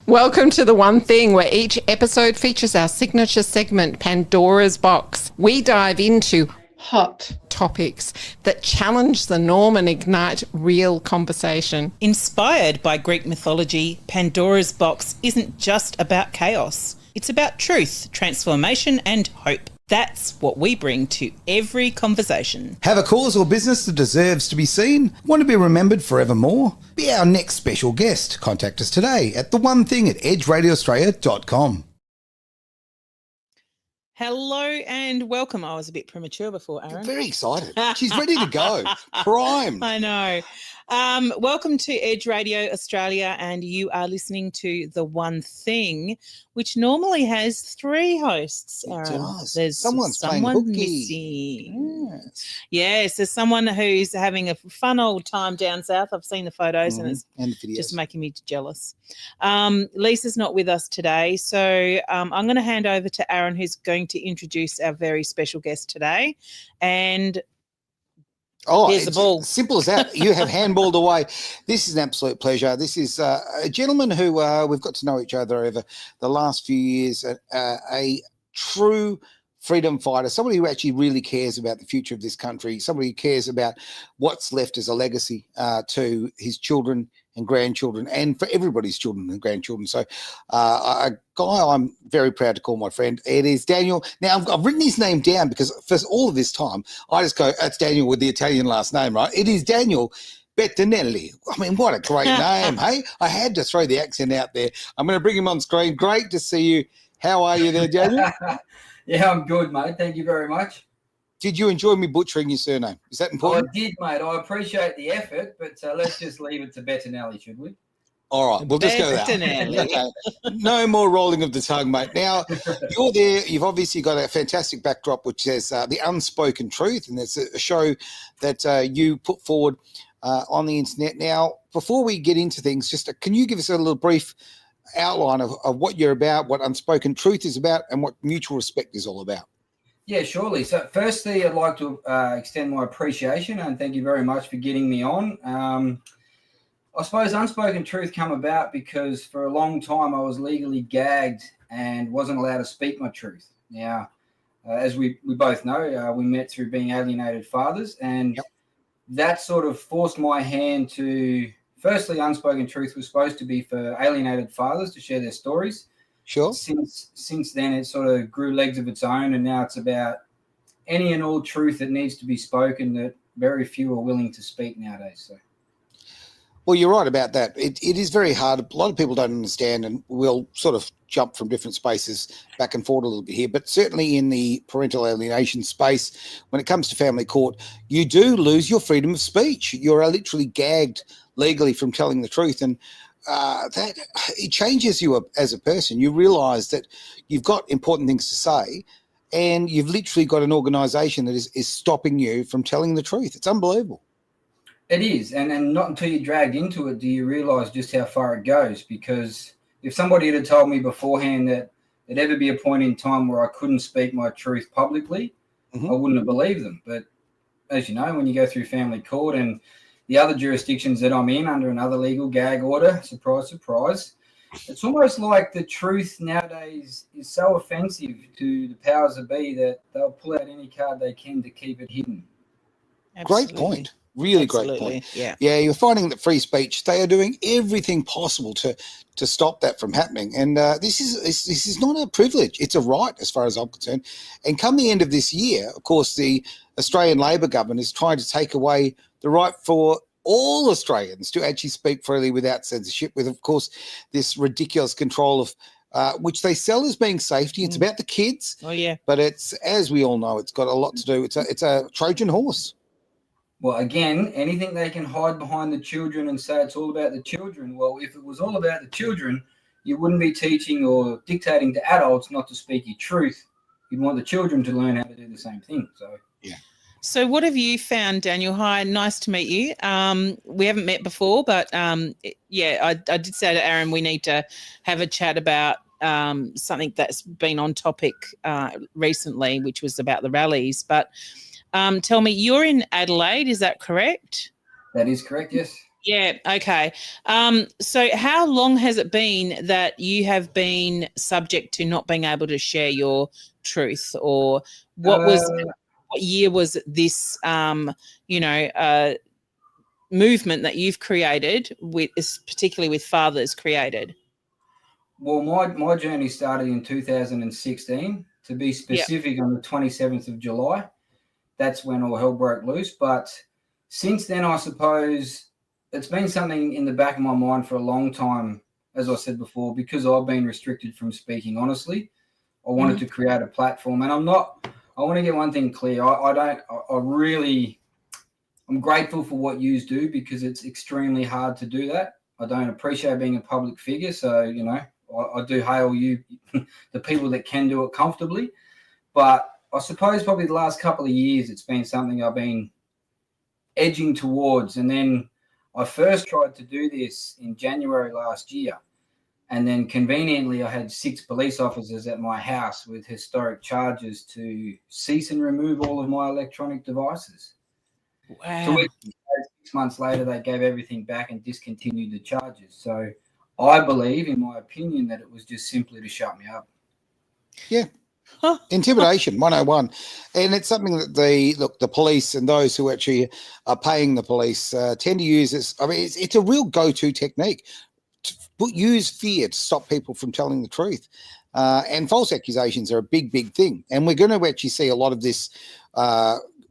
Welcome to The One Thing, where each episode features our signature segment, Pandora's Box. We dive into hot topics that challenge the norm and ignite real conversation. Inspired by Greek mythology, Pandora's Box isn't just about chaos. It's about truth, transformation and hope. That's what we bring to every conversation. Have a cause or business that deserves to be seen? Want to be remembered forevermore? Be our next special guest. Contact us today at theonething@edgeradioaustralia.com. Hello and welcome. I was a bit premature before, Aaron. Very excited. She's ready to go. Primed. I know. Welcome to Edge Radio Australia, and you are listening to The One Thing, which normally has three hosts, Aaron. It does. There's Someone's someone playing missing. Yes, there's someone who's having a fun old time down south. I've seen the photos and it's And the videos. just making me jealous. Lisa's not with us today, so I'm going to hand over to Aaron, who's going to introduce our very special guest today. And here's the ball. Simple as that. You have handballed away. This is an absolute pleasure. This is a gentleman who we've got to know each other over the last few years, a true freedom fighter, somebody who actually really cares about the future of this country, somebody who cares about what's left as a legacy to his children and grandchildren, and for everybody's children and grandchildren. So a guy I'm very proud to call my friend. It is Daniel. Now, I've written his name down because for all of this time, I just go, that's Daniel with the Italian last name, right? It is Daniel Bettinelli. I mean, what a great name, hey? I had to throw the accent out there. I'm going to bring him on screen. Great to see you. How are you there, Daniel? Yeah, I'm good, mate. Thank you very much. Did you enjoy me butchering your surname? Is that important? I did, mate. I appreciate the effort, but let's just leave it to Bettinelli, should we? All right, we'll just go with that. Okay. No more rolling of the tongue, mate. Now, you're there. You've obviously got a fantastic backdrop, which says The Unspoken Truth, and it's a show that you put forward on the internet. Now, before we get into things, just can you give us a little brief outline of what you're about, what Unspoken Truth is about, and what mutual respect is all about? Yeah, surely. So firstly, I'd like to extend my appreciation and thank you very much for getting me on. I suppose Unspoken Truth come about because for a long time I was legally gagged and wasn't allowed to speak my truth. Now, as we both know, we met through being alienated fathers, and that sort of forced my hand to, firstly, Unspoken Truth was supposed to be for alienated fathers to share their stories. Sure. Since then, it sort of grew legs of its own, and now it's about any and all truth that needs to be spoken that very few are willing to speak nowadays. So, well, you're right about that. It is very hard. A lot of people don't understand, and we'll sort of jump from different spaces back and forth a little bit here. But certainly in the parental alienation space, when it comes to family court, you do lose your freedom of speech. You're literally gagged legally from telling the truth, and that it changes you as a person. You realise that you've got important things to say, and you've literally got an organisation that is stopping you from telling the truth. It's unbelievable. It is, and not until you're dragged into it do you realise just how far it goes. Because if somebody had told me beforehand that there'd ever be a point in time where I couldn't speak my truth publicly, I wouldn't have believed them. But as you know, when you go through family court and the other jurisdictions that I'm in under another legal gag order, surprise, surprise, it's almost like the truth nowadays is so offensive to the powers that be that they'll pull out any card they can to keep it hidden. Absolutely. Great point. Really Absolutely. Great point. Yeah, you're finding that free speech, they are doing everything possible to stop that from happening. And this is not a privilege. It's a right as far as I'm concerned. And come the end of this year, of course, the Australian Labor government is trying to take away the right for all Australians to actually speak freely without censorship, with, of course, this ridiculous control of which they sell as being safety. It's about the kids. Oh, yeah. But it's, as we all know, it's got a lot to do. It's a Trojan horse. Well, again, anything they can hide behind the children and say it's all about the children. Well, if it was all about the children, you wouldn't be teaching or dictating to adults not to speak your truth. You'd want the children to learn how to do the same thing. So, yeah. So what have you found, Daniel? Hi, nice to meet you. We haven't met before, but I did say to Aaron we need to have a chat about something that's been on topic recently, which was about the rallies. But tell me, you're in Adelaide, is that correct? that is correct, yes. Yeah. Okay. So how long has it been that you have been subject to not being able to share your truth, or what year was this, movement that you've created with, particularly with fathers created? Well, my journey started in 2016. To be specific, on the 27th of July. That's when all hell broke loose. But since then, I suppose it's been something in the back of my mind for a long time. As I said before, because I've been restricted from speaking honestly, I wanted to create a platform. And I want to get one thing clear. I'm grateful for what you do, because it's extremely hard to do that. I don't appreciate being a public figure. So, I do hail you, the people that can do it comfortably. But I suppose probably the last couple of years, it's been something I've been edging towards. And then I first tried to do this in January last year. And then conveniently, I had 6 police officers at my house with historic charges to cease and remove all of my electronic devices. Wow. So 6 months later, they gave everything back and discontinued the charges. So I believe, in my opinion, that it was just simply to shut me up. Yeah. Intimidation 101. And it's something that the police and those who actually are paying the police tend to use this. I mean, it's a real go-to technique. Use fear to stop people from telling the truth. And false accusations are a big, big thing. And we're going to actually see a lot of this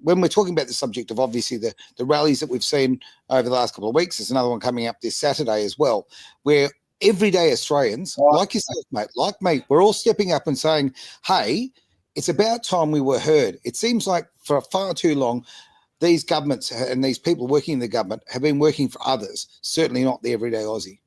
when we're talking about the subject of, obviously, the rallies that we've seen over the last couple of weeks. There's another one coming up this Saturday as well, where everyday Australians, like yourself, mate, like me, we're all stepping up and saying, hey, it's about time we were heard. It seems like for far too long, these governments and these people working in the government have been working for others, certainly not the everyday Aussie.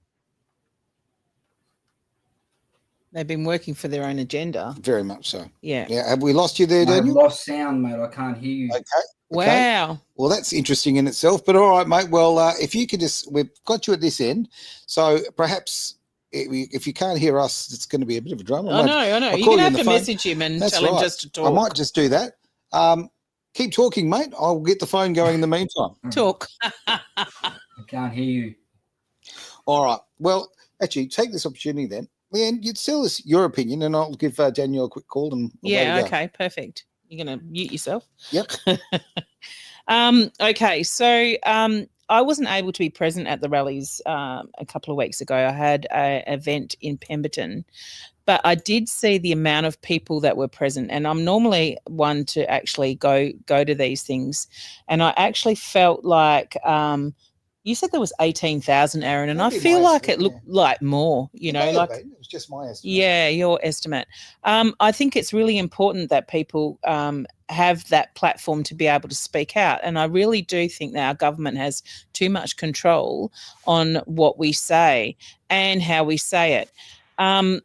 They've been working for their own agenda. Very much so. Yeah. Yeah. Have we lost you there, Daniel? I've lost sound, mate. I can't hear you. Okay. Wow. Well, that's interesting in itself. But all right, mate. Well, if you could we've got you at this end. So perhaps if you can't hear us, it's going to be a bit of a drama. I know. You're going to have to message him and tell him just to talk. I might just do that. Keep talking, mate. I'll get the phone going in the meantime. Talk. I can't hear you. All right. Well, actually, take this opportunity then. Leanne, you'd tell us your opinion, and I'll give Daniel a quick call. And okay, perfect. You're going to mute yourself? Yep. Okay, so I wasn't able to be present at the rallies a couple of weeks ago. I had an event in Pemberton, but I did see the amount of people that were present, and I'm normally one to actually go to these things, and I actually felt like you said there was 18,000, Aaron, and I feel like it looked like more, it was just my estimate. Yeah, your estimate. I think it's really important that people have that platform to be able to speak out. And I really do think that our government has too much control on what we say and how we say it. I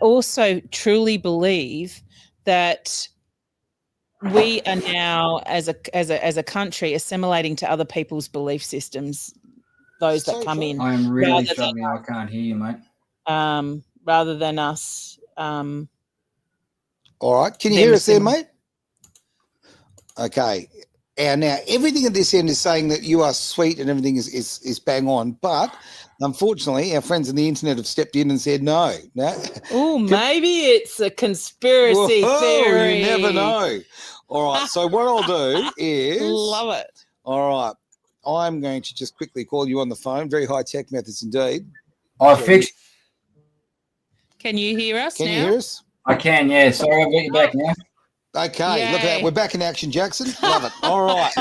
also truly believe that we are now, as a country, assimilating to other people's belief systems, those that come in. I'm really struggling. I can't hear you, mate. Rather than us. All right. Can you hear us there, mate? Okay. And now everything at this end is saying that you are sweet and everything is bang on. But unfortunately, our friends on the internet have stepped in and said no. Oh, maybe it's a conspiracy theory. You never know. All right. So what I'll do is love it. All right. I'm going to just quickly call you on the phone. Very high tech methods indeed. I fixed. Can you hear us now? Can you hear us? I can, yeah. Sorry, I've got you back now. Okay, Yay. look at that. We're back in action, Jackson. Love it. All right.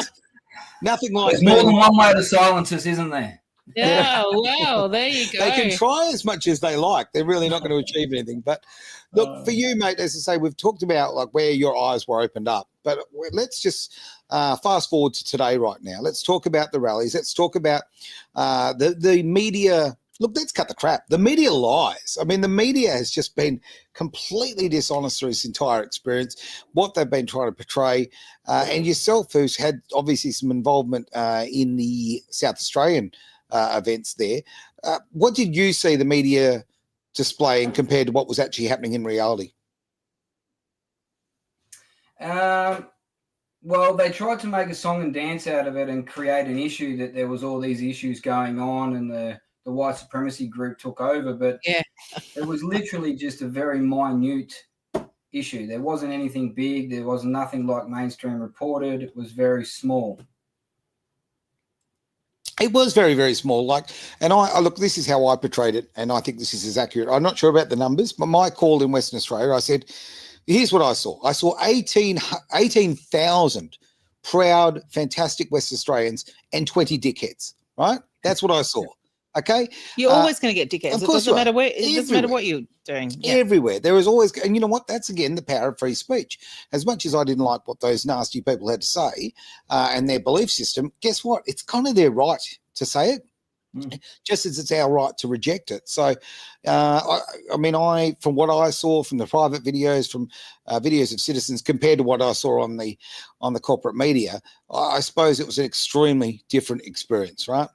Nothing like There's more than one way to silence us, isn't there? Yeah, wow, there you go. They can try as much as they like. They're really not going to achieve anything. But look, for you, mate, as I say, we've talked about like where your eyes were opened up. But let's just fast forward to today right now. Let's talk about the rallies. Let's talk about the media. Look, let's cut the crap. The media lies. I mean, the media has just been completely dishonest through this entire experience, what they've been trying to portray. And yourself, who's had obviously some involvement in the South Australian events there, what did you see the media displaying compared to what was actually happening in reality? Well, they tried to make a song and dance out of it and create an issue that there was all these issues going on and the white supremacy group took over. But Yeah. it was literally just a very minute issue. There wasn't anything big. There was nothing like mainstream reported. It was very small. It was very, very small. And I look, this is how I portrayed it, and I think this is as accurate. I'm not sure about the numbers, but my call in Western Australia, I said, here's what I saw. I saw 18,000 proud, fantastic West Australians and 20 dickheads, right? That's what I saw. Okay. You're always going to get dickheads. It doesn't matter where. It doesn't matter what you're doing. Yeah. Everywhere. There is always, and you know what? That's again the power of free speech. As much as I didn't like what those nasty people had to say and their belief system, guess what? It's kind of their right to say it, just as it's our right to reject it. So, from what I saw from the private videos, from videos of citizens, compared to what I saw on the corporate media, I suppose it was an extremely different experience, right?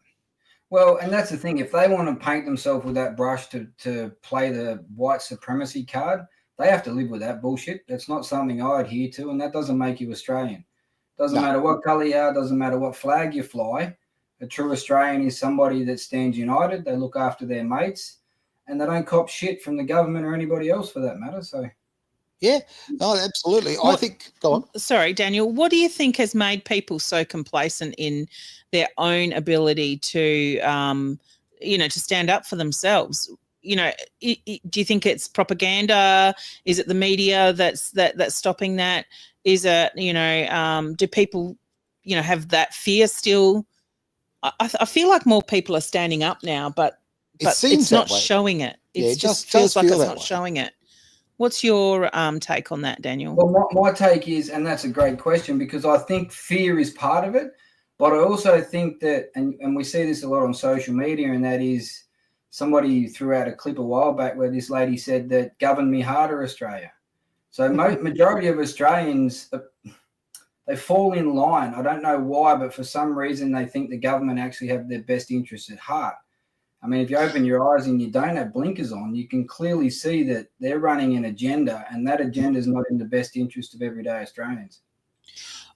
Well, and that's the thing. If they want to paint themselves with that brush to play the white supremacy card, they have to live with that bullshit. That's not something I adhere to, and that doesn't make you Australian. Doesn't matter what colour you are, doesn't matter what flag you fly. A true Australian is somebody that stands united. They look after their mates, and they don't cop shit from the government or anybody else for that matter. So, yeah, no, absolutely. I think. Go on. Sorry, Daniel. What do you think has made people so complacent in their own ability to, to stand up for themselves? Do you think it's propaganda? Is it the media that's stopping that? Is it, do people, have that fear still? I feel like more people are standing up now, but it's not showing it. It just feels like it's not showing it. What's your take on that, Daniel? Well, my take is, and that's a great question, because I think fear is part of it, but I also think that, and we see this a lot on social media, and that is somebody threw out a clip a while back where this lady said that govern me harder, Australia. So majority of Australians, they fall in line. I don't know why, but for some reason they think the government actually have their best interests at heart. I mean, if you open your eyes and you don't have blinkers on, you can clearly see that they're running an agenda, and that agenda is not in the best interest of everyday Australians.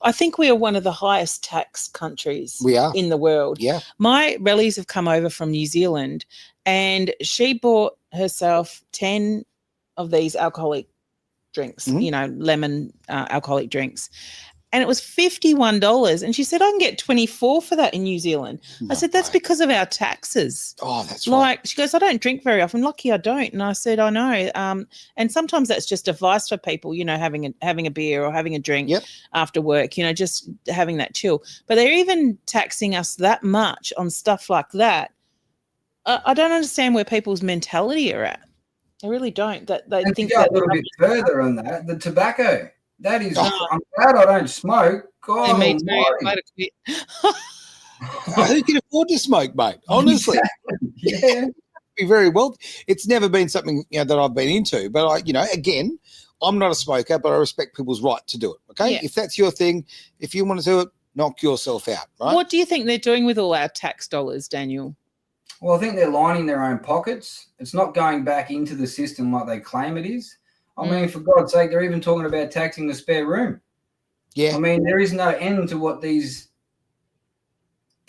I think we are one of the highest tax countries in the world. Yeah. My relatives have come over from New Zealand, and she bought herself 10 of these alcoholic drinks, lemon alcoholic drinks. And it was $51. And she said, I can get 24 for that in New Zealand. I said, that's because of our taxes. Oh, that's right. She goes, I don't drink very often. Lucky I don't. And I said, I know. And sometimes that's just a vice for people, having a beer or having a drink after work, just having that chill. But they're even taxing us that much on stuff like that. I don't understand where people's mentality are at. I really don't. That they think to go a little bit further on that, the tobacco. That is, I'm glad I don't smoke. God, me too. Who can afford to smoke, mate? Honestly, yeah. Be very well. It's never been something that I've been into, but again, I'm not a smoker, but I respect people's right to do it. Okay, if that's your thing, if you want to do it, knock yourself out. Right? What do you think they're doing with all our tax dollars, Daniel? Well, I think they're lining their own pockets. It's not going back into the system like they claim it is. I mean, for God's sake, they're even talking about taxing the spare room. Yeah. I mean, there is no end to what these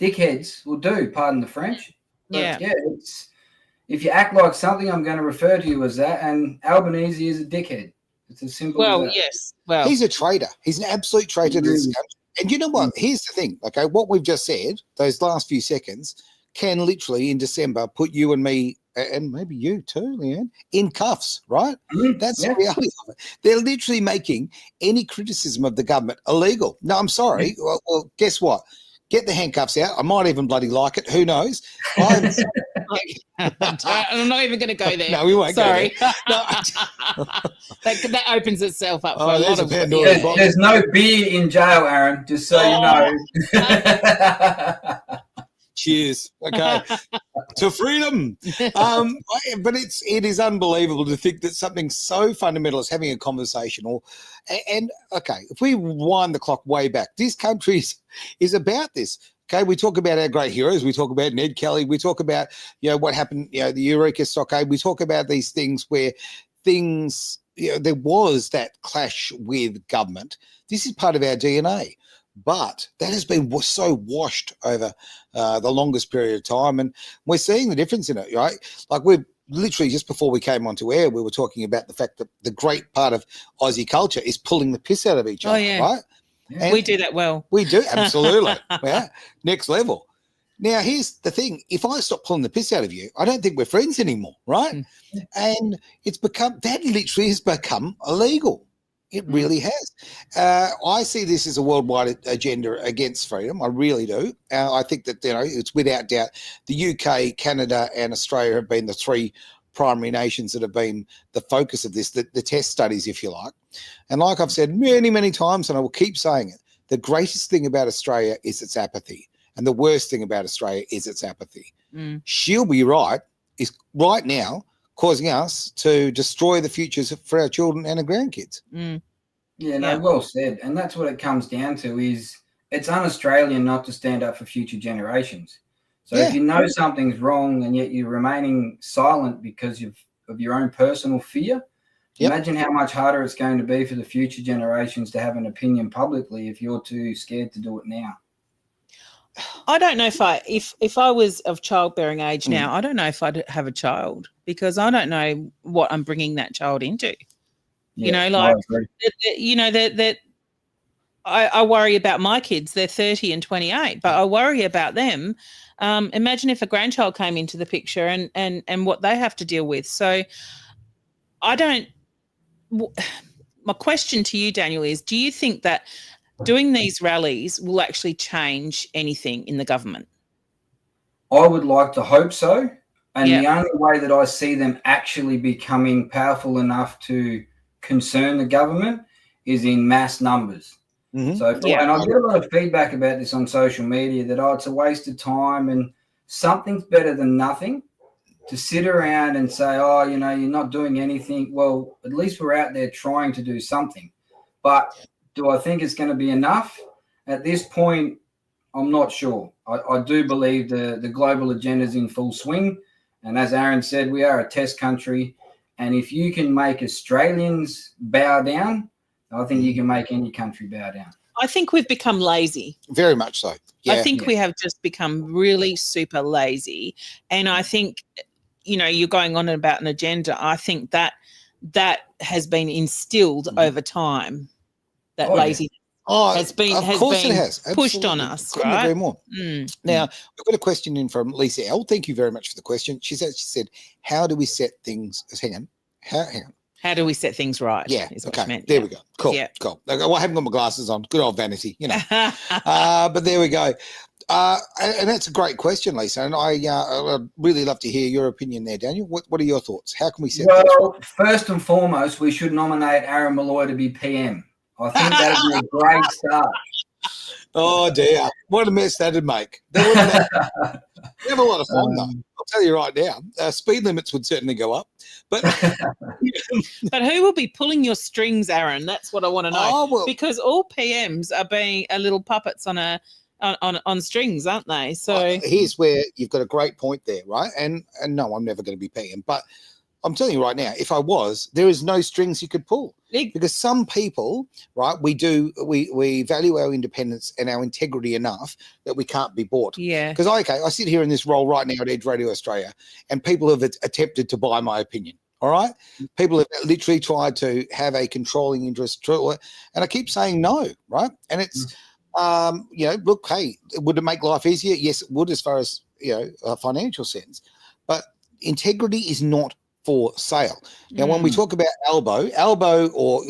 dickheads will do, pardon the French. But it's, if you act like something, I'm going to refer to you as that, and Albanese is a dickhead. It's as simple as that. Well, yes. Well, he's a traitor. He's an absolute traitor to this country. And you know what? Here's the thing, okay? What we've just said, those last few seconds, can literally in December put you and me, and maybe you too, Leanne, in cuffs, right? That's the reality of it. They're literally making any criticism of the government illegal. No, I'm sorry. Well, guess what? Get the handcuffs out. I might even bloody like it. Who knows? I'm not even going to go there. No, we won't Sorry. go there. No. that opens itself up for a there's lot of Pandora box. There's no beer in jail, Aaron, just so you know. Cheers. Okay. To freedom. But it is unbelievable to think that something so fundamental as having a conversation and if we wind the clock way back, this country is about this. Okay, we talk about our great heroes. We talk about Ned Kelly. We talk about, what happened, the Eureka Stockade. We talk about these things where there was that clash with government This is part of our DNA. But that has been so washed over the longest period of time, and we're seeing the difference in it, right? Like we're literally just before we came onto air, we were talking about the fact that the great part of Aussie culture is pulling the piss out of each other, right? And we do that well. We do, absolutely. Yeah, next level. Now, here's the thing. If I stop pulling the piss out of you, I don't think we're friends anymore, right? And that literally has become illegal. It really has. I see this as a worldwide agenda against freedom. I really do. I think that, it's without doubt the UK, Canada and Australia have been the three primary nations that have been the focus of this, the test studies, if you like. And like I've said many, many times, and I will keep saying it, the greatest thing about Australia is its apathy. And the worst thing about Australia is its apathy. She'll be right is right now causing us to destroy the futures for our children and our grandkids. Well said. And that's what it comes down to is it's un-Australian not to stand up for future generations. So if you know something's wrong and yet you're remaining silent because of your own personal fear, imagine how much harder it's going to be for the future generations to have an opinion publicly if you're too scared to do it now. I don't know if I was of childbearing age now, I don't know if I'd have a child because I don't know what I'm bringing that child into. I worry about my kids. They're 30 and 28, but I worry about them. Imagine if a grandchild came into the picture and what they have to deal with. So my question to you, Daniel, is do you think that doing these rallies will actually change anything in the government? I would like to hope so. And the only way that I see them actually becoming powerful enough to concern the government is in mass numbers. And I get a lot of feedback about this on social media that, it's a waste of time and something's better than nothing. To sit around and say, you're not doing anything. Well, at least we're out there trying to do something. But do I think it's going to be enough? At this point, I'm not sure. I do believe the global agenda is in full swing. And as Aaron said, we are a test country. And if you can make Australians bow down, I think you can make any country bow down. I think we've become lazy. Very much so. Yeah. I think we have just become really super lazy. And I think, you're going on about an agenda. I think that has been instilled over time. That laziness has been pushed on us. Couldn't agree more. Now, we've got a question in from Lisa L. Thank you very much for the question. She said, how do we set things? Hang on. How do we set things right? Yeah. Is what she meant. There we go. Cool. Yeah. Cool. Well, I haven't got my glasses on. Good old vanity, but there we go. And that's a great question, Lisa. And I'd really love to hear your opinion there, Daniel. What are your thoughts? How can we set things right? First and foremost, we should nominate Aaron Malloy to be PM. I think that would be a great start. Oh, dear. What a mess that would make. We have a lot of fun, though. I'll tell you right now. Speed limits would certainly go up. But but who will be pulling your strings, Aaron? That's what I want to know. Because all PMs are being little puppets on strings, aren't they? So here's where you've got a great point there, right? And no, I'm never going to be PM. But I'm telling you right now, if I was, there is no strings you could pull. Because some people, right, we value our independence and our integrity enough that we can't be bought. Yeah. Because I sit here in this role right now at Edge Radio Australia, and people have attempted to buy my opinion. All right, people have literally tried to have a controlling interest, and I keep saying no, right? And it's, look, hey, would it make life easier? Yes, it would, as far as a financial sense. But integrity is not for sale. Now, when we talk about elbow, or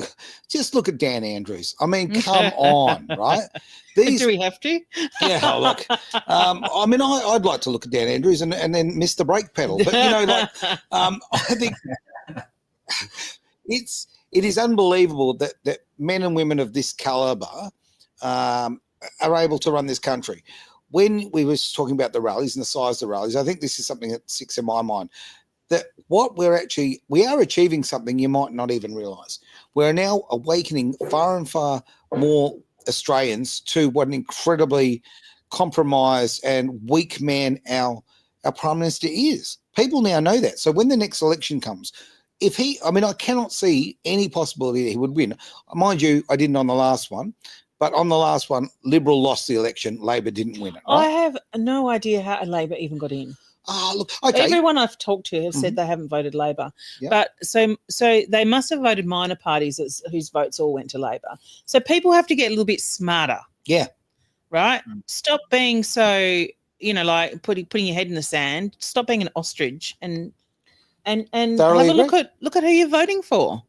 just look at Dan Andrews. I mean, come on, right? Do we have to? Yeah, look. I'd like to look at Dan Andrews and then miss the brake pedal. But, I think it is unbelievable that men and women of this caliber are able to run this country. When we were talking about the rallies and the size of the rallies, I think this is something that sticks in my mind. That we are achieving something you might not even realise. We're now awakening far and far more Australians to what an incredibly compromised and weak man our Prime Minister is. People now know that. So when the next election comes, I cannot see any possibility that he would win. Mind you, I didn't on the last one, but on the last one, Liberal lost the election, Labor didn't win it. Right? I have no idea how Labor even got in. Look, okay. Everyone I've talked to have said they haven't voted Labor, but so they must have voted minor parties whose votes all went to Labor. So people have to get a little bit smarter. Yeah. Right. Stop being so like putting your head in the sand. Stop being an ostrich and have a look at who you're voting for.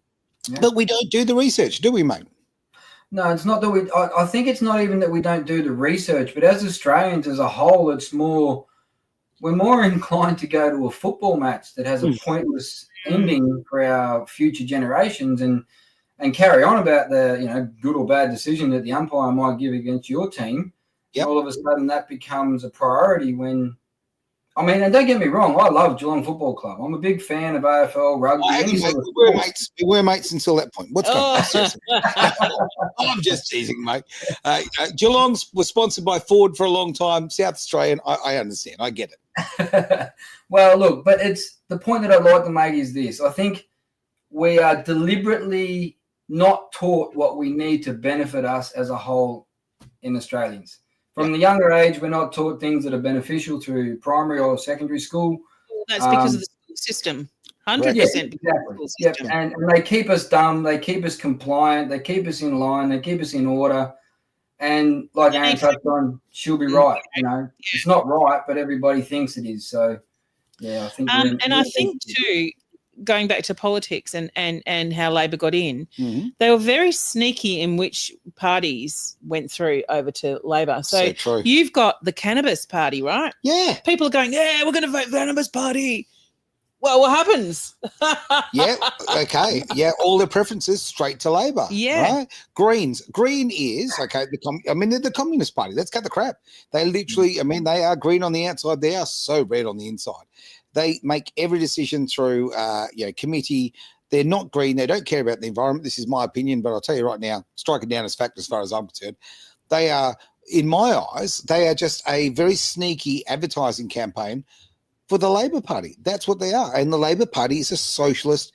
Yeah. But we don't do the research, do we, mate? No, it's not that I think it's not even that we don't do the research, but as Australians as a whole, we're more inclined to go to a football match that has a pointless ending for our future generations and carry on about the good or bad decision that the umpire might give against your team. Yep. All of a sudden that becomes a priority when and don't get me wrong, I love Geelong Football Club. I'm a big fan of AFL rugby. We were mates until that point. What's going on? I'm just teasing, mate. Geelong was sponsored by Ford for a long time. South Australian, I understand. I get it. Well, look, but it's the point that I'd like to make is this. I think we are deliberately not taught what we need to benefit us as a whole in Australians. From the younger age, we're not taught things that are beneficial through primary or secondary school. Well, that's because of the school system. 100%. Yeah, exactly. Yep. And they keep us dumb. They keep us compliant. They keep us in line. They keep us in order. And like Aaron touched on, she'll be right. It's not right, but everybody thinks it is. So, yeah, I think. I think too, going back to politics and how Labor got in, they were very sneaky in which parties went through over to Labor. So you've got the Cannabis Party, right? Yeah. People are going, yeah, we're going to vote for the Cannabis Party. Well, what happens? Yeah, okay. Yeah, all their preferences straight to Labor. Yeah. Right? Greens. Green is, they're the Communist Party. Let's cut the crap. They literally, they are green on the outside. They are so red on the inside. They make every decision through, committee. They're not green. They don't care about the environment. This is my opinion, but I'll tell you right now, strike it down as fact as far as I'm concerned. They are, in my eyes, they are just a very sneaky advertising campaign for the Labor Party. That's what they are. And the Labor Party is a socialist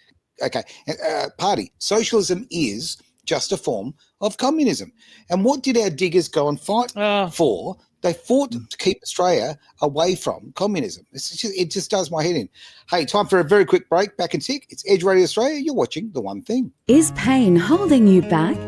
party. Socialism is just a form of communism. And what did our diggers go and fight for? They fought to keep Australia away from communism. It just does my head in. Hey, time for a very quick break. Back in tick. It's Edge Radio Australia. You're watching The One Thing. Is pain holding you back?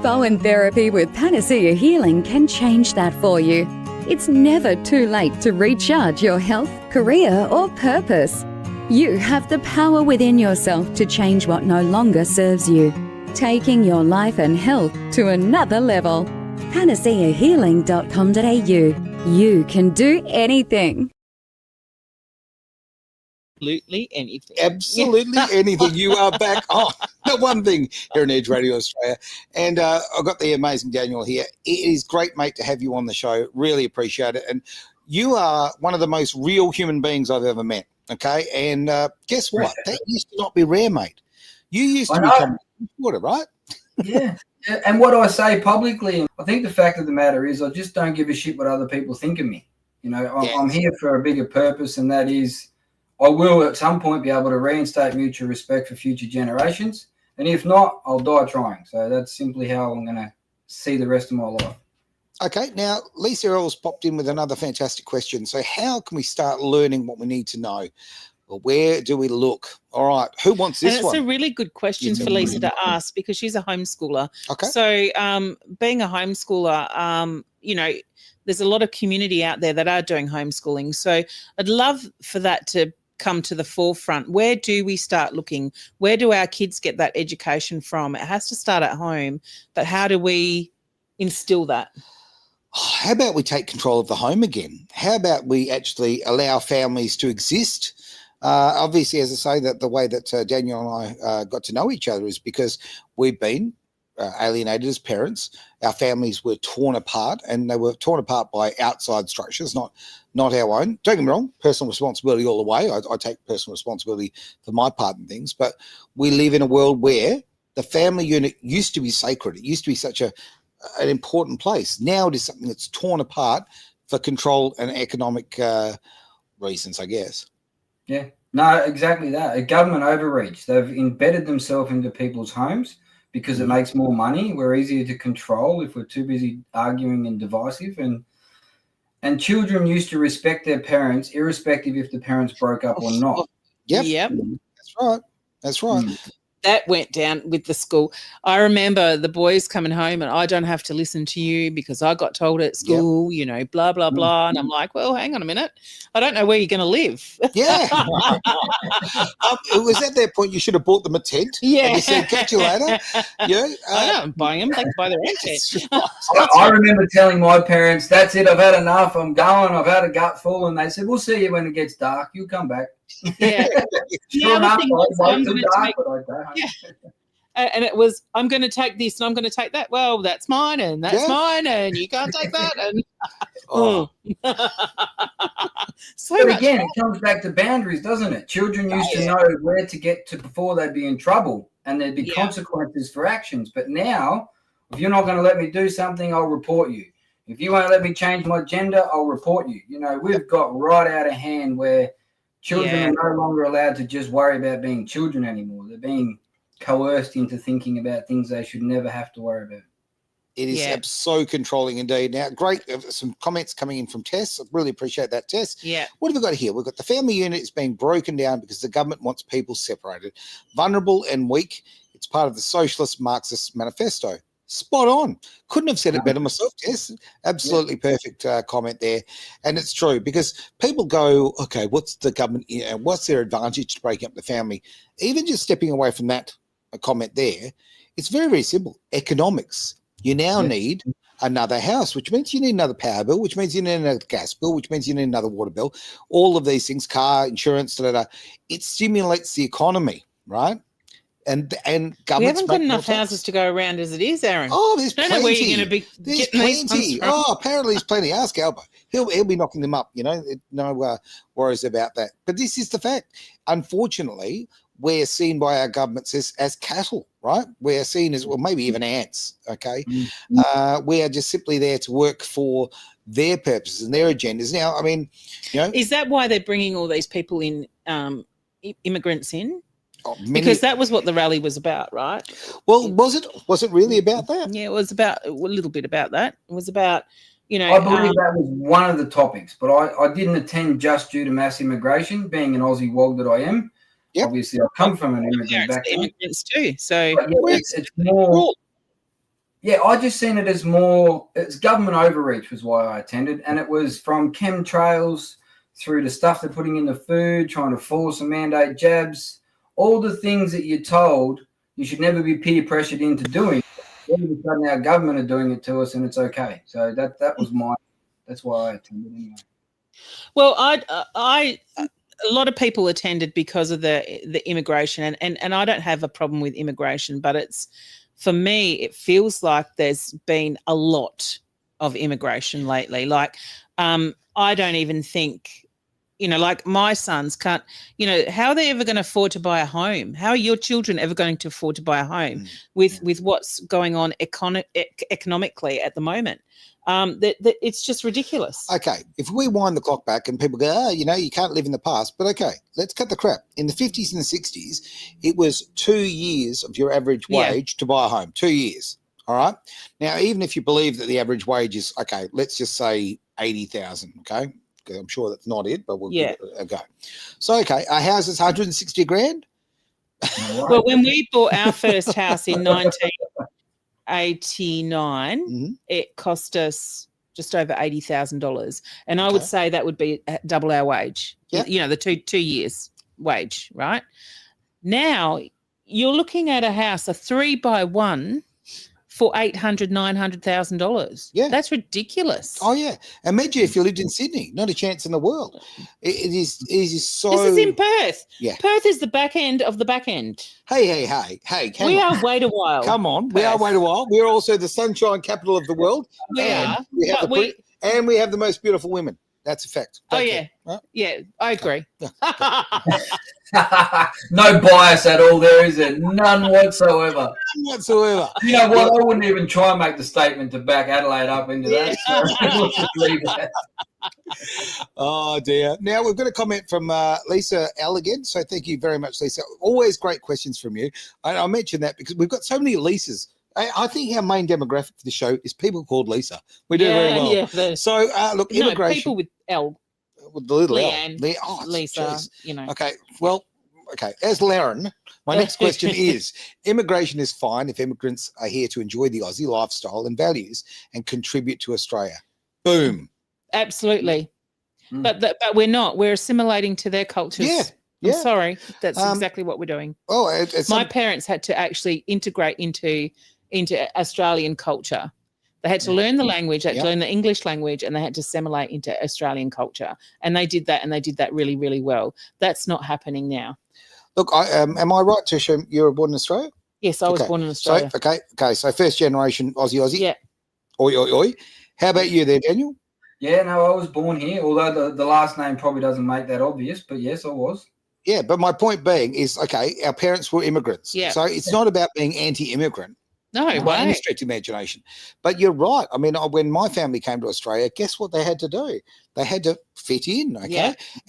Bowen Therapy with Panacea Healing can change that for you. It's never too late to recharge your health, career, or purpose. You have the power within yourself to change what no longer serves you, taking your life and health to another level. panaceahealing.com.au. You can do anything. Absolutely anything. Absolutely anything. You are back on The One Thing here on Edge Radio Australia. And I've got the amazing Daniel here. It is great, mate, to have you on the show. Really appreciate it. And you are one of the most real human beings I've ever met, okay? And guess what? That used to not be rare, mate. You used to become a supporter, right? Yeah. And what I say publicly, I think the fact of the matter is I just don't give a shit what other people think of me. I'm here for a bigger purpose, and that is I will at some point be able to reinstate mutual respect for future generations. And if not, I'll die trying. So that's simply how I'm going to see the rest of my life. Okay. Now, Lisa Earls popped in with another fantastic question. So how can we start learning what we need to know? Well, where do we look? All right. Who wants this one? It's a really good question for Lisa to ask because she's a homeschooler. Okay. So being a homeschooler, there's a lot of community out there that are doing homeschooling. So I'd love for that to come to the forefront. Where do we start looking? Where do our kids get that education from? It has to start at home, but how do we instill that? How about we take control of the home again? How about we actually allow families to exist? Obviously, as I say, that the way that Daniel and I got to know each other is because we've been alienated as parents. Our families were torn apart, and they were torn apart by outside structures, not our own. Don't get me wrong, personal responsibility all the way. I take personal responsibility for my part in things, but we live in a world where the family unit used to be sacred. It used to be such an important place. Now it is something that's torn apart for control and economic reasons, I guess. Yeah, No, exactly that. A government overreach. They've embedded themselves into people's homes because it makes more money. We're easier to control if we're too busy arguing and divisive. And children used to respect their parents, irrespective if the parents broke up or not. Yep. That's right. That's right. That went down with the school. I remember the boys coming home and I don't have to listen to you because I got told at school, you know, blah, blah, blah. And I'm like, well, hang on a minute. I don't know where you're going to live. Yeah. It was at that point you should have bought them a tent. Yeah. And you said, catch you later. Yeah. I know, I'm buying them. They can buy their own tent. I remember telling my parents, that's it, I've had enough, I'm going, I've had a gutful. And they said, we'll see you when it gets dark. You'll come back. Yeah. Sure enough, I'm going to take. And it was, I'm going to take this and I'm going to take that. Well, that's mine and that's mine and you can't take that. And but again, it comes back to boundaries, doesn't it? Children used to know where to get to before they'd be in trouble and there'd be consequences for actions. But now, if you're not going to let me do something, I'll report you. If you won't let me change my gender, I'll report you. You know, we've got right out of hand where children are no longer allowed to just worry about being children anymore. They're being coerced into thinking about things they should never have to worry about. It is so controlling indeed. Now, great, some comments coming in from Tess. I really appreciate that, Tess. Yeah. What have we got here? We've got the family unit is being broken down because the government wants people separated, vulnerable and weak. It's part of the Socialist Marxist Manifesto. Spot on. Couldn't have said it better myself, Tess. Absolutely perfect comment there. And it's true because people go, okay, what's the government, what's their advantage to breaking up the family? Even just stepping away from that comment there, it's very, very simple. Economics. You now need another house, which means you need another power bill, which means you need another gas bill, which means you need another water bill. All of these things, car, insurance, it stimulates the economy, right? And governments. We haven't got enough houses to go around as it is, Aaron. Oh, there's plenty. I don't know where you're going to be. There's plenty. Oh, apparently there's plenty. Ask Albert. He'll be knocking them up. You know, no worries about that. But this is the fact. Unfortunately, we're seen by our governments as cattle, right? We're seen as, well, maybe even ants, okay? We are just simply there to work for their purposes and their agendas. Now, I mean, you know. Is that why they're bringing all these people in, immigrants in? Because that was what the rally was about, right? Well, was it really about that? Yeah, it was about a little bit about that. It was about, you know. I believe that was one of the topics, but I didn't attend just due to mass immigration, being an Aussie wog that I am. Yep. Obviously, I come from an immigrant background. Immigrants too, so it's more. Yeah, I just seen it as more. It's government overreach was why I attended, and it was from chemtrails through to stuff they're putting in the food, trying to force and mandate jabs. All the things that you're told you should never be peer pressured into doing. All of a sudden, our government are doing it to us, and it's okay. So that was that's why I attended anyway. Well, a lot of people attended because of the immigration, and I don't have a problem with immigration, but for me, it feels like there's been a lot of immigration lately. Like, I don't even think. You know, like my sons can't, you know, how are they ever going to afford to buy a home? How are your children ever going to afford to buy a home with what's going on economically at the moment? It's just ridiculous. Okay, if we wind the clock back and people go, you know, you can't live in the past, but okay, let's cut the crap. In the 50s and the 60s, it was 2 years of your average wage to buy a home, 2 years, all right? Now, even if you believe that the average wage is, okay, let's just say 80,000, okay? I'm sure that's not it, but we'll give it a go. So, okay, our house is 160 grand. Well, when we bought our first house in 1989, it cost us just over $80,000, and I would say that would be double our wage. Yeah. You know, the two years wage, right? Now you're looking at a house, a 3x1. For $800,000-$900,000. Yeah, that's ridiculous. Oh yeah, imagine if you lived in Sydney. Not a chance in the world. It is so. This is in Perth. Yeah, Perth is the back end of the back end. Hey! We are wait a while. Come on, Perth. We are wait a while. We are also the sunshine capital of the world. We are. And we have the most beautiful women. That's a fact. Right? Yeah, I agree. No bias at all there, is there? None whatsoever. None whatsoever. You know what? I wouldn't even try and make the statement to back Adelaide up into that. So we'll just leave that. Oh, dear. Now, we've got a comment from Lisa L again. So thank you very much, Lisa. Always great questions from you. I mentioned that because we've got so many Lisas. I think our main demographic for the show is people called Lisa. We do very well. Yeah, So, look, immigration. people with L. With the little Leanne, L. Lisa, geez. you know. Okay, well, as Laren, my next question is, immigration is fine if immigrants are here to enjoy the Aussie lifestyle and values and contribute to Australia. Boom. Absolutely. But we're not. We're assimilating to their cultures. Yeah. I'm sorry. That's exactly what we're doing. Oh, my parents had to actually integrate into Australian culture. They had to learn the language, they had to learn the English language, and they had to assimilate into Australian culture. And they did that, and they did that really, really well. That's not happening now. Look, am I right to assume you were born in Australia? Yes, I was born in Australia. So first generation Aussie. Yeah. Oi, oi, oi. How about you there, Daniel? Yeah, no, I was born here, although the last name probably doesn't make that obvious, but yes, I was. Yeah, but my point being is, our parents were immigrants. Yeah. So it's not about being anti-immigrant. No, by any stretch of imagination. But you're right. I mean, when my family came to Australia, guess what they had to do? They had to fit in,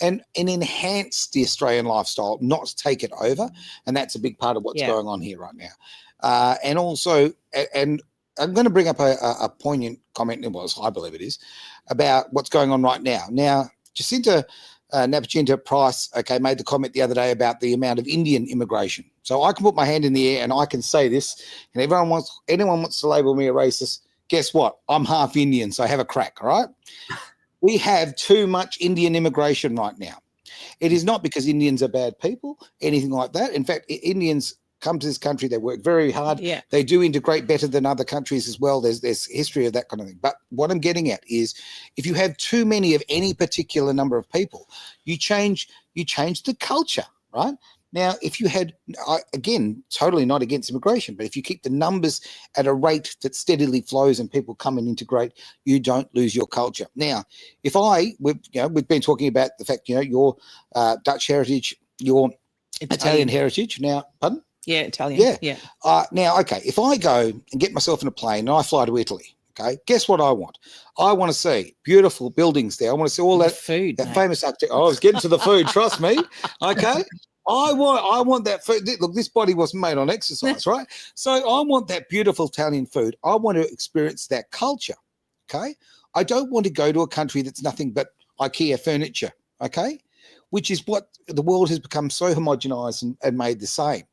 and enhance the Australian lifestyle, not take it over. And that's a big part of what's going on here right now. And also, and I'm going to bring up a poignant comment, I believe it is, about what's going on right now. Now, Jacinta Price, made the comment the other day about the amount of Indian immigration. So I can put my hand in the air and I can say this, and anyone wants to label me a racist, guess what? I'm half Indian, so have a crack, all right? We have too much Indian immigration right now. It is not because Indians are bad people, anything like that. In fact, Indians come to this country, they work very hard. Yeah. They do integrate better than other countries as well. There's history of that kind of thing. But what I'm getting at is, if you have too many of any particular number of people, you change the culture, right? Now, if you had, again, totally not against immigration, but if you keep the numbers at a rate that steadily flows and people come and integrate, you don't lose your culture. Now, we've been talking about the fact, your Dutch heritage, your Italian heritage. Now, pardon? Yeah, Italian. Yeah. Now, if I go and get myself in a plane and I fly to Italy, guess what I want? I want to see beautiful buildings there. I want to see all that food, that famous architecture. I was getting to the food, trust me. Okay. I want that food. Look, this body wasn't made on exercise, right? So I want that beautiful Italian food. I want to experience that culture. Okay. I don't want to go to a country that's nothing but IKEA furniture. Okay. Which is what the world has become so homogenized and made the same.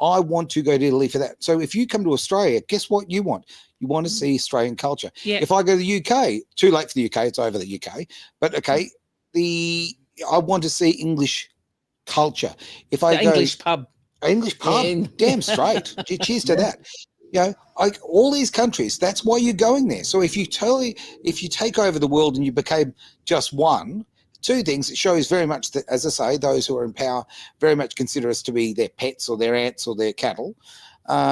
I want to go to Italy for that. So if you come to Australia, guess what you want? You want to see Australian culture. Yeah. If I go to the UK, too late for the UK, it's over the UK. But I want to see English culture. If I go English pub. English pub, damn straight. Cheers to that. All these countries, that's why you're going there. So if you take over the world and you became just one, two things, it shows very much that, as I say, those who are in power very much consider us to be their pets or their ants or their cattle,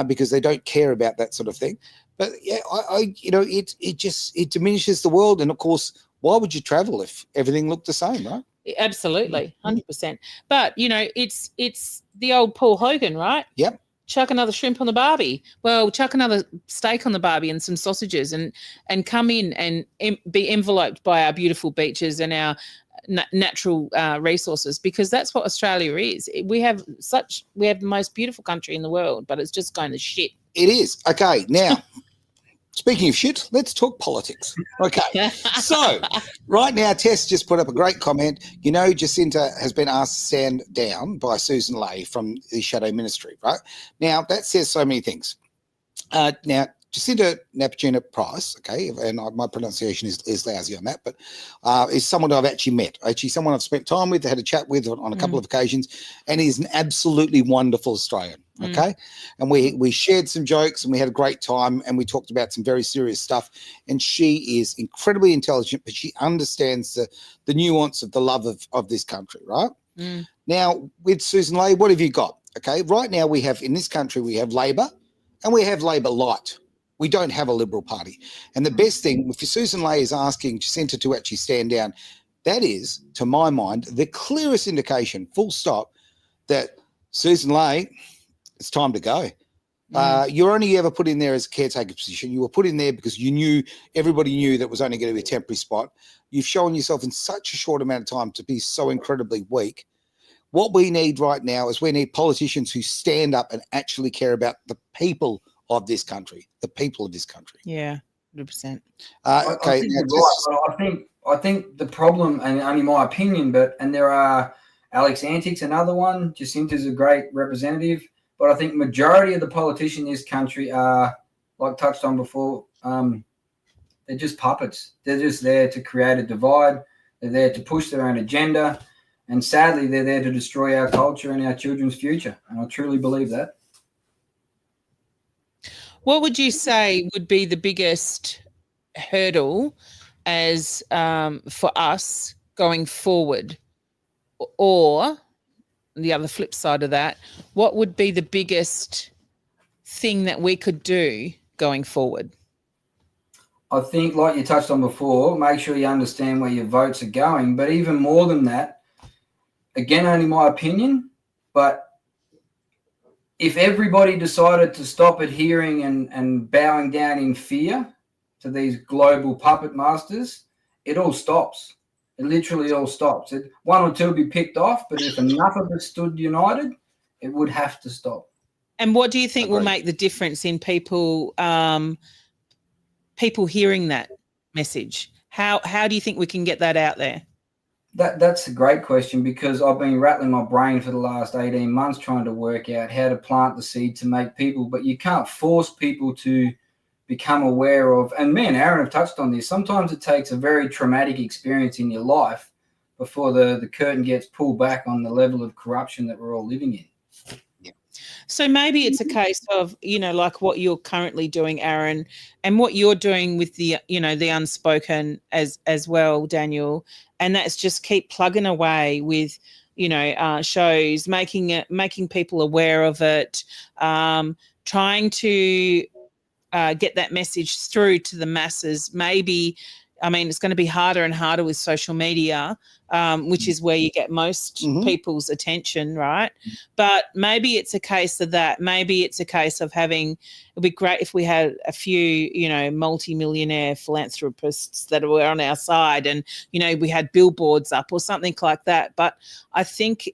because they don't care about that sort of thing. But it diminishes the world. And of course, why would you travel if everything looked the same, right? Absolutely, 100%. But it's the old Paul Hogan, right? Yep. Chuck another shrimp on the barbie. Well, chuck another steak on the barbie and some sausages, and come in and be enveloped by our beautiful beaches and our natural resources, because that's what Australia is. We have the most beautiful country in the world, but it's just going to shit. It is. Okay, now, speaking of shit, let's talk politics. Okay, so right now, Tess just put up a great comment. Jacinta has been asked to stand down by Susan Ley from the Shadow Ministry, right? Now, that says so many things. Now, Jacinta Price, and my pronunciation is lousy on that, but is someone I've actually met. Someone I've spent time with, had a chat with on a couple of occasions, and is an absolutely wonderful Australian, okay? And we shared some jokes and we had a great time, and we talked about some very serious stuff, and she is incredibly intelligent, but she understands the nuance of the love of this country, right? Now, with Susan Ley, what have you got? Okay, right now we have, in this country, we have Labor and we have Labor Light. We don't have a Liberal Party. And the best thing, if Susan Ley is asking Jacinta to actually stand down, that is, to my mind, the clearest indication, full stop, that Susan Ley, it's time to go. You're only ever put in there as a caretaker position. You were put in there because everybody knew that was only going to be a temporary spot. You've shown yourself in such a short amount of time to be so incredibly weak. What we need right now is we need politicians who stand up and actually care about the people of this country, Yeah, 100%. Okay. I think you're right, but I think the problem, and only my opinion, and there are Alex Antics, another one. Jacinta's a great representative, but I think majority of the politicians in this country are, like touched on before, they're just puppets. They're just there to create a divide. They're there to push their own agenda, and sadly, they're there to destroy our culture and our children's future. And I truly believe that. What would you say would be the biggest hurdle as for us going forward? Or the other flip side of that, what would be the biggest thing that we could do going forward? I think, like you touched on before, make sure you understand where your votes are going. But even more than that, again, only my opinion, but if everybody decided to stop adhering and bowing down in fear to these global puppet masters, it all stops. It literally all stops. One or two will be picked off, but if enough of us stood united, it would have to stop. And what do you think will make the difference in people hearing that message? How do you think we can get that out there? That's a great question, because I've been rattling my brain for the last 18 months trying to work out how to plant the seed to make people, but you can't force people to become aware of, and me and Aaron have touched on this, sometimes it takes a very traumatic experience in your life before the curtain gets pulled back on the level of corruption that we're all living in. Yeah. So maybe it's a case of, like what you're currently doing, Aaron, and what you're doing with the, the unspoken as well, Daniel, and that's just keep plugging away with, shows, making people aware of it, trying to get that message through to the masses. Maybe, it's going to be harder and harder with social media, which is where you get most people's attention, right? But maybe it's a case of that. Maybe it's a case of it'd be great if we had a few, multi-millionaire philanthropists that were on our side and, we had billboards up or something like that. But I think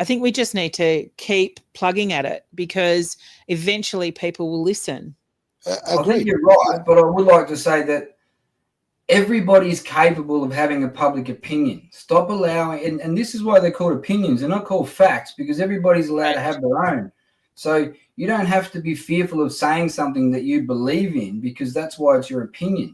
we just need to keep plugging at it, because eventually people will listen. I think you're right, but I would like to say that everybody's capable of having a public opinion. Stop allowing, and this is why they're called opinions. They're not called facts, because everybody's allowed to have their own. So you don't have to be fearful of saying something that you believe in, because that's why it's your opinion.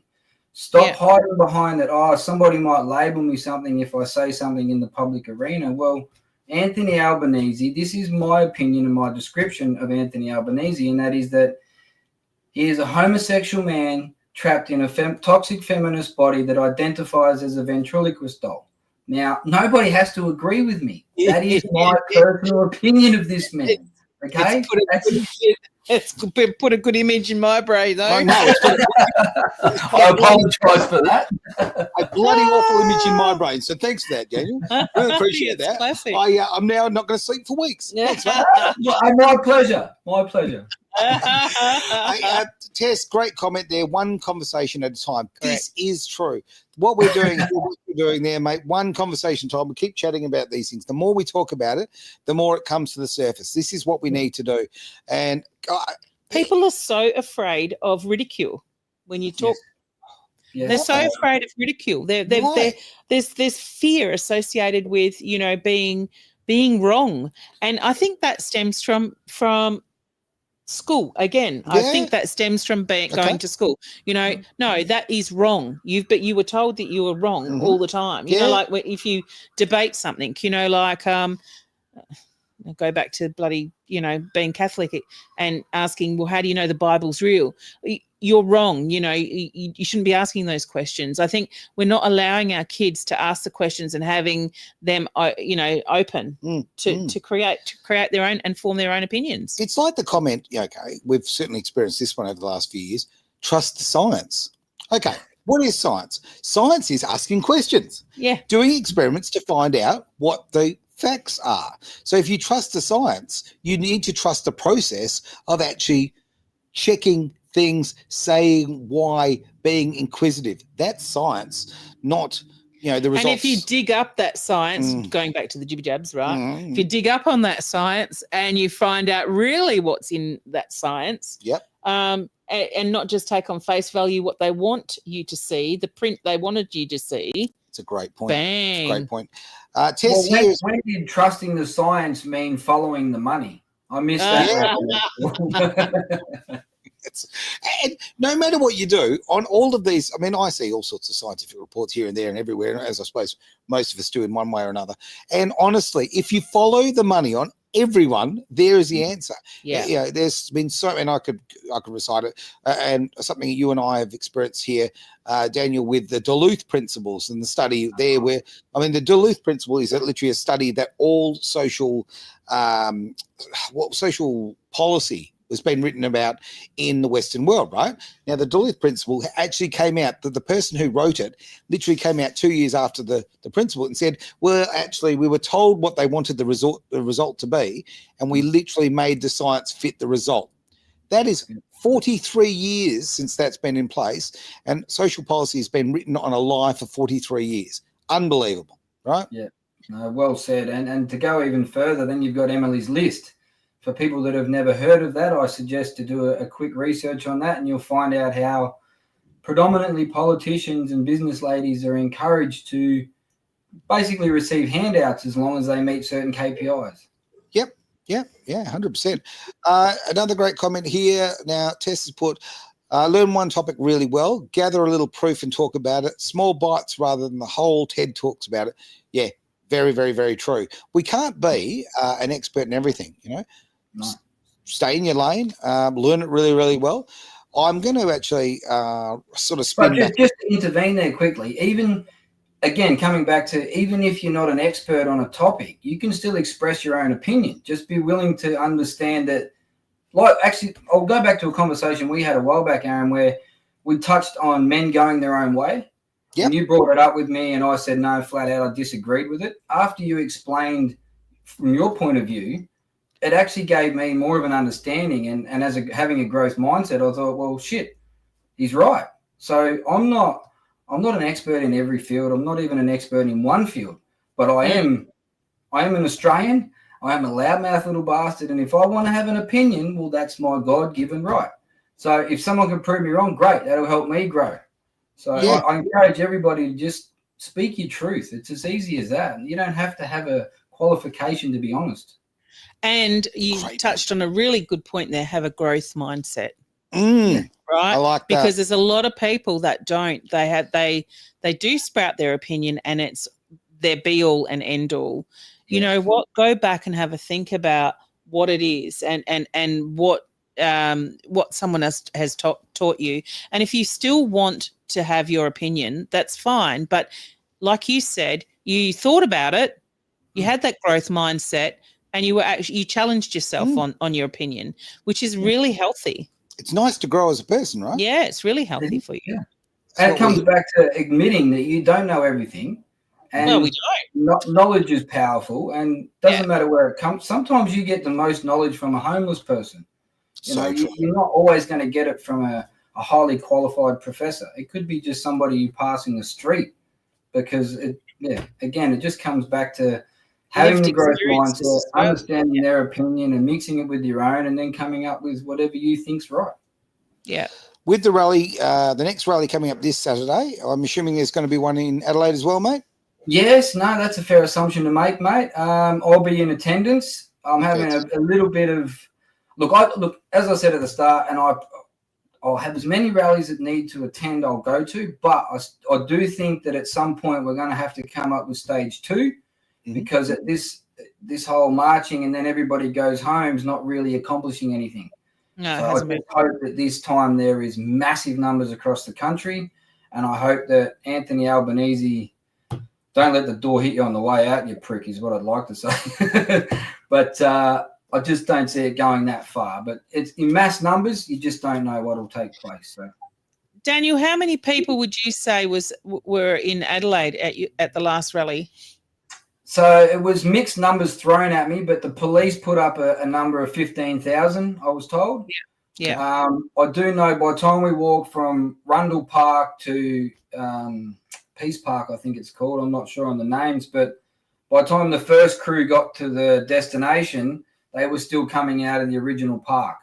Stop hiding behind that, somebody might label me something if I say something in the public arena. Well, Anthony Albanese, this is my opinion and my description of Anthony Albanese, and that is that he is a homosexual man trapped in a toxic feminist body that identifies as a ventriloquist doll. Now, nobody has to agree with me. That is my personal opinion of this man. Okay? It's put a good image in my brain, though. I know. I apologise for that. A bloody awful image in my brain. So thanks for that, Daniel. Really appreciate that. Classic. I'm now not going to sleep for weeks. Thanks, mate. My pleasure. My pleasure. Tess, great comment there. One conversation at a time. Correct. This is true. What we're doing, there, mate, one conversation time. We keep chatting about these things. The more we talk about it, the more it comes to the surface. This is what we need to do. And people are so afraid of ridicule when you talk. Yes. They're so afraid of ridicule. There's fear associated with, being wrong. And I think that stems from school again. I think that stems from going to school. No, that is wrong. You were told that you were wrong all the time. Like if you debate something, go back to bloody, being Catholic and asking, well, how do you know the Bible's real? You're wrong. You shouldn't be asking those questions. I think we're not allowing our kids to ask the questions and having them, open to create their own and form their own opinions. It's like the comment, we've certainly experienced this one over the last few years, trust the science. Okay, what is science? Science is asking questions. Yeah. Doing experiments to find out what the facts are. So if you trust the science, you need to trust the process of actually checking things, saying why, being inquisitive. That's science, not, the results. And if you dig up that science, going back to the jibby jabs, right? If you dig up on that science and you find out really what's in that science, and not just take on face value what they want you to see, the print they wanted you to see. It's a great point. Bang. It's a great point. Tess, when did trusting the science mean following the money? I missed that. And no matter what you do on all of these, I mean, I see all sorts of scientific reports here and there and everywhere, as I suppose most of us do in one way or another. And honestly, if you follow the money on everyone, there is the answer. Yeah. There's been so, and I could recite it, and something you and I have experienced here, Daniel, with the Duluth principles and the study there, where the Duluth principle is literally a study that all social policy has been written about in the Western world, right? Now, the Duluth principle actually came out, that the person who wrote it literally came out 2 years after the principle and said, well, actually, we were told what they wanted the result to be, and we literally made the science fit the result. That is 43 years since that's been in place, and social policy has been written on a lie for 43 years. Unbelievable, right? Yeah, no, well said. And to go even further, then you've got Emily's List. For people that have never heard of that, I suggest to do a quick research on that, and you'll find out how predominantly politicians and business ladies are encouraged to basically receive handouts as long as they meet certain KPIs. Yeah, 100%. Another great comment here. Now, Tess has put, learn one topic really well, gather a little proof and talk about it. Small bites rather than the whole TED talks about it. Yeah, very, very, very true. We can't be an expert in everything, No. Stay in your lane, learn it really, really well. I'm going to actually sort of spin back. Just to intervene there quickly, even, again, coming back to, even if you're not an expert on a topic, you can still express your own opinion. Just be willing to understand that, actually, I'll go back to a conversation we had a while back, Aaron, where we touched on men going their own way. Yep. And you brought it up with me, and I said, no, flat out, I disagreed with it. After you explained from your point of view, it actually gave me more of an understanding. And as having a growth mindset, I thought, well, shit, he's right. So I'm not an expert in every field. I'm not even an expert in one field, but I am an Australian. I am a loudmouth little bastard. And if I want to have an opinion, well, that's my God-given right. So if someone can prove me wrong, great. That'll help me grow. So yeah. I encourage everybody to just speak your truth. It's as easy as that. You don't have to have a qualification to be honest. And you touched on a really good point there, have a growth mindset. Right? I like that. Because there's a lot of people that don't. They do sprout their opinion and it's their be-all and end-all. You know what? Go back and have a think about what it is and what someone else has taught you. And if you still want to have your opinion, that's fine. But like you said, you thought about it, you had that growth mindset, and you challenged yourself on your opinion, which is really healthy. It's nice to grow as a person, right? Yeah, it's really healthy for you. Yeah. And it comes back to admitting that you don't know everything. And no, we don't. Knowledge is powerful, and doesn't matter where it comes. Sometimes you get the most knowledge from a homeless person. You're not always going to get it from a highly qualified professor. It could be just somebody you pass in the street, because it just comes back to having the growth mindset, understanding their opinion and mixing it with your own, and then coming up with whatever you think's right. Yeah. With the rally, the next rally coming up this Saturday, I'm assuming there's going to be one in Adelaide as well, mate? Yes, no, that's a fair assumption to make, mate. I'll be in attendance. I'm having a little bit of look, as I said at the start, and I'll have as many rallies that need to attend I'll go to, but I do think that at some point we're going to have to come up with stage 2, because at this whole marching and then everybody goes home is not really accomplishing anything. No, so I just hope that this time there is massive numbers across the country, and I hope that Anthony Albanese, don't let the door hit you on the way out, you prick, is what I'd like to say. But I just don't see it going that far. But it's in mass numbers, you just don't know what will take place. So, Daniel, how many people would you say were in Adelaide at the last rally? So it was mixed numbers thrown at me, but the police put up a number of 15,000, I was told. Yeah. I do know by the time we walked from Rundle Park to Peace Park, I think it's called, I'm not sure on the names, but by the time the first crew got to the destination, they were still coming out of the original park.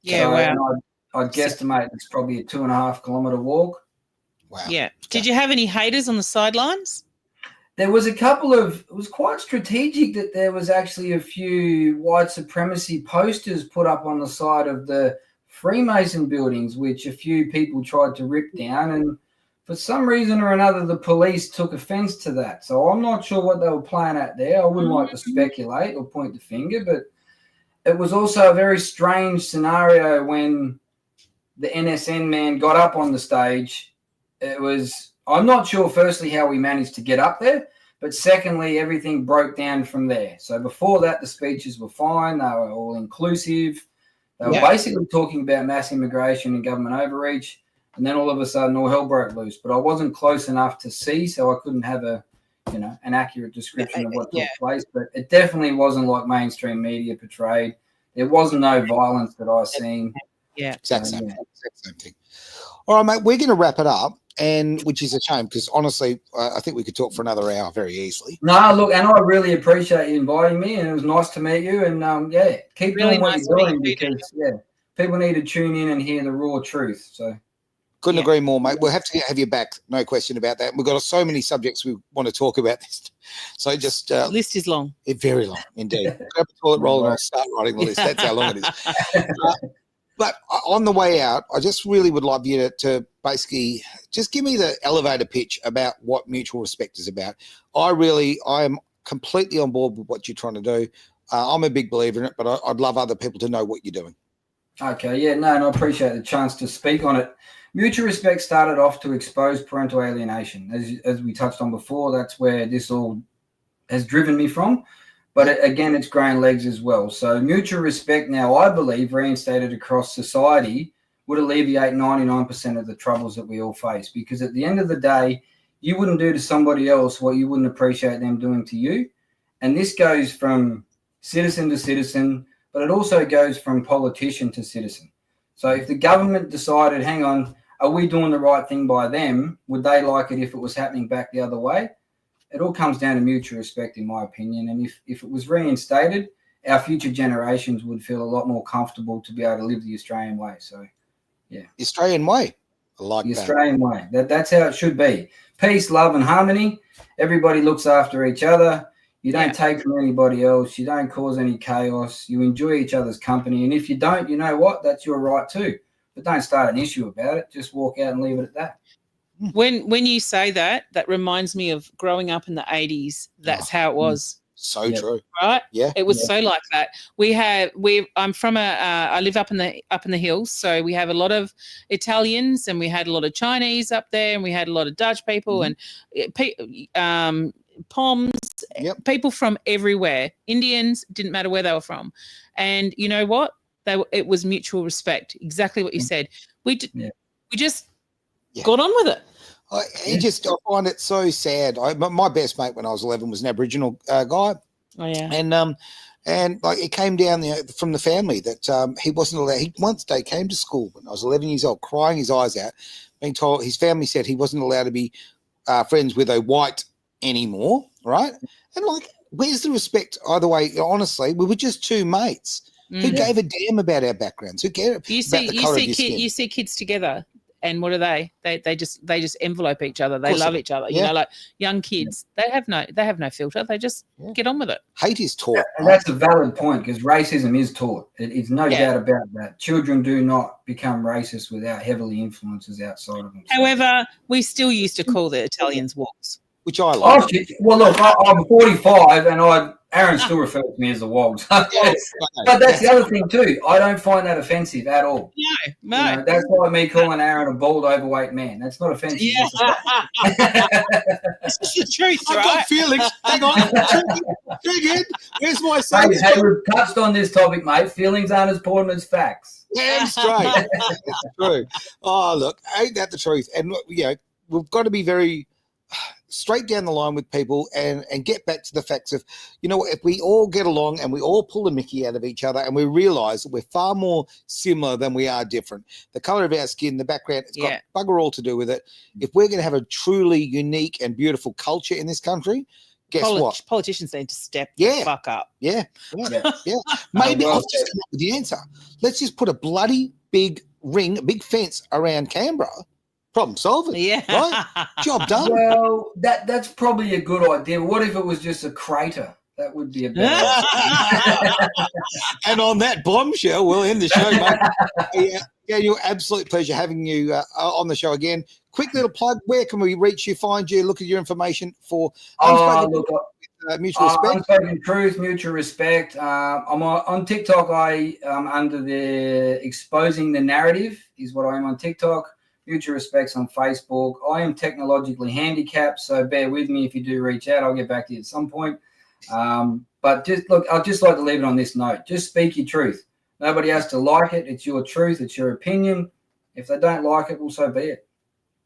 Yeah, so, wow. I'd guesstimate it's probably a 2.5 kilometre walk. Wow. Yeah. Did you have any haters on the sidelines? There was a couple of, it was quite strategic that there was actually a few white supremacy posters put up on the side of the Freemason buildings, which a few people tried to rip down. And for some reason or another, the police took offense to that. So I'm not sure what they were playing at there. I wouldn't like to speculate or point the finger, but it was also a very strange scenario when the NSN man got up on the stage. It was, I'm not sure, firstly, how we managed to get up there, but secondly, everything broke down from there. So before that, the speeches were fine. They were all inclusive. They were basically talking about mass immigration and government overreach. And then all of a sudden, all hell broke loose. But I wasn't close enough to see, so I couldn't have an accurate description of what took place. But it definitely wasn't like mainstream media portrayed. There was no violence that I seen. Yeah, exact same thing. All right, mate, we're going to wrap it up, and which is a shame because honestly, I think we could talk for another hour very easily. No, look, and I really appreciate you inviting me, and it was nice to meet you. And keep really doing what nice you're doing meeting because people need to tune in and hear the raw truth. So. Couldn't agree more, mate. We'll have to have you back. No question about that. We've got so many subjects we want to talk about this. So just the list is long. Very long, indeed. Grab a toilet roll and I'll start writing the list. That's how long it is. But on the way out, I just really would love you to basically just give me the elevator pitch about what mutual respect is about. I am completely on board with what you're trying to do. I'm a big believer in it, but I'd love other people to know what you're doing. Okay, and I appreciate the chance to speak on it. Mutual respect started off to expose parental alienation. As we touched on before, that's where this all has driven me from. But again, it's grown legs as well. So mutual respect now, I believe, reinstated across society would alleviate 99% of the troubles that we all face. Because at the end of the day, you wouldn't do to somebody else what you wouldn't appreciate them doing to you. And this goes from citizen to citizen, but it also goes from politician to citizen. So if the government decided, hang on, are we doing the right thing by them? Would they like it if it was happening back the other way? It all comes down to mutual respect, in my opinion. And if it was reinstated, our future generations would feel a lot more comfortable to be able to live the Australian way. So, the Australian way. I like the that. Australian way. That's how it should be. Peace, love, and harmony. Everybody looks after each other. You don't take from anybody else. You don't cause any chaos. You enjoy each other's company. And if you don't, you know what? That's your right too. But don't start an issue about it. Just walk out and leave it at that. When you say that, that reminds me of growing up in the 80s. That's how it was. So true. Right? Yeah. It was so like that. I'm from I live up in the hills, so we have a lot of Italians and we had a lot of Chinese up there and we had a lot of Dutch people and Poms, people from everywhere. Indians, didn't matter where they were from. And you know what? It was mutual respect. Exactly what you said. We just got on with it. I find it so sad. My best mate when I was 11 was an Aboriginal guy. Oh yeah. And like it came down from the family that he wasn't allowed. One day came to school when I was 11 years old, crying his eyes out, being told his family said he wasn't allowed to be friends with a white anymore, right? And like, where's the respect either way? Honestly, we were just two mates. Who gave a damn about our backgrounds? Who cared about the colour of your skin? You see kids together, and what are they? They just envelope each other. They love each other. You know, like young kids, they have no filter. They just get on with it. Hate is taught. And that's a valid point because racism is taught. It's no doubt about that. Children do not become racist without heavily influences outside of them. However, we still used to call the Italians wogs, which I like. Well, look, I'm 45 and Aaron still refers to me as the wogs. But that's the other thing too. I don't find that offensive at all. No. You know, that's like me calling Aaron a bald, overweight man. That's not offensive. Yeah. It's the truth, right? I've got feelings. Hang on. Triggered. Where's my son? Hey, we've touched on this topic, mate. Feelings aren't as important as facts. Damn straight. That's true. Oh, look, ain't that the truth? And, we've got to be very straight down the line with people and get back to the facts of, you know, if we all get along and we all pull the mickey out of each other and we realise that we're far more similar than we are different. The colour of our skin, the background, it's got bugger all to do with it. If we're going to have a truly unique and beautiful culture in this country, guess what? Politicians need to step the fuck up. Yeah. Maybe I'll just come up with the answer. Let's just put a bloody big ring, a big fence around Canberra. Problem solved. Yeah. Right? Job done. Well, that's probably a good idea. What if it was just a crater? That would be a better idea. And on that bombshell, we'll end the show, mate. Yeah, you're absolute pleasure having you on the show again. Quick little plug. Where can we reach you, find you, look at your information for mutual respect? Unspoken truth, mutual respect. I'm on TikTok. I under the exposing the narrative is what I am on TikTok. Mutual Respect's on Facebook. I am technologically handicapped, so bear with me if you do reach out. I'll get back to you at some point. But just look, I'd just like to leave it on this note. Just speak your truth. Nobody has to like it. It's your truth. It's your opinion. If they don't like it, well, so be it.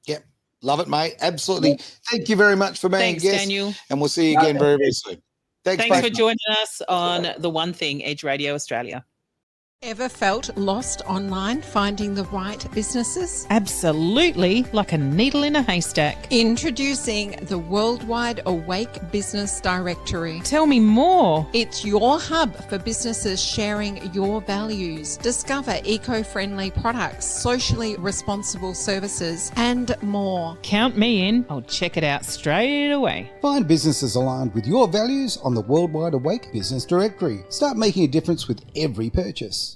Yep. Love it, mate. Absolutely. Yep. Thank you very much for being a guest. Daniel. And we'll see you again very, very soon. Thanks for joining us on The One Thing, Edge Radio Australia. Ever felt lost online finding the right businesses? Absolutely, like a needle in a haystack. Introducing the worldwide Awake Business Directory. Tell me more. It's your hub for businesses sharing your values. Discover eco-friendly products, socially responsible services, and more. Count me in. I'll check it out straight away. Find businesses aligned with your values on the worldwide Awake Business Directory. Start making a difference with every purchase.